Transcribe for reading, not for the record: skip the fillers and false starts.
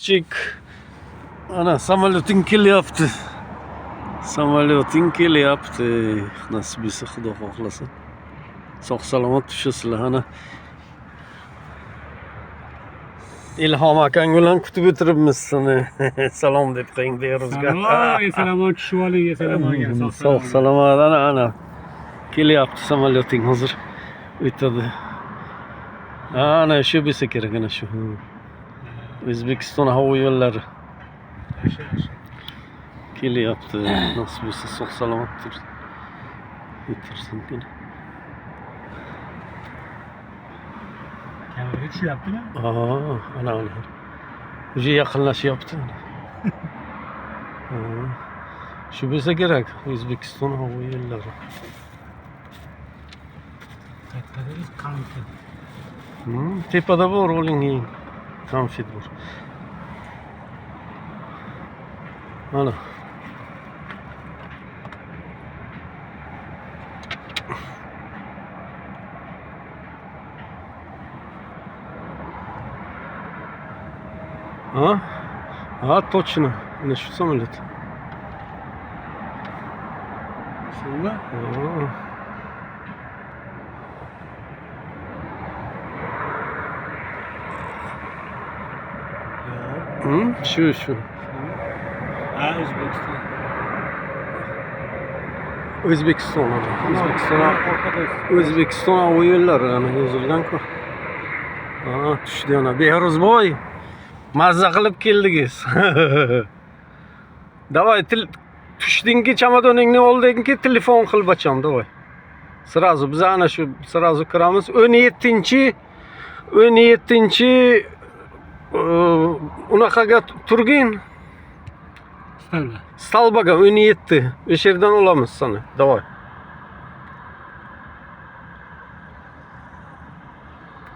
Dostçik. Ana samolyoting kelyapti. Samolyoting kelyapti. Nasib etsa Xudo xohlasa. Sog' salomat tushasizlar. Ana Ilhom akang bilan kutib o'tiribmiz seni. Salom deb qo'ying deyoruzga. Salomat tushib oling, salomat. Sog' salomat. Ana kelyapti samolyoting hozir o'tadi. Ana shu bo'lsa kerak, ana shu. O'zbekiston havo yo'llari kelyapti. Nasib etsa sog' salomat o'tirsin. Kameraga tushyaptimi? Ana. Уже yaqinlashyapti. Shu bo'lsa kerak, O'zbekiston havo yo'llari. Kattadagi konfet. Tepada bor, oling, konfet bor. Ana. Точно. На что самолет? Şunla? Şu. Özbekistan. O'zbekiston havo yo'llari ana yozilgan-ku. Tushdi ana. Behruzboy. Mazza qilib keldingiz. Davay, tushdingki chamadoningni oldingki telefon qil bacham, davay. Sразу biz ana shu sразу kiramiz. 17-chi unaqaga turgin. Stalbaga 17. O'sha yerdan olamiz seni. Davay.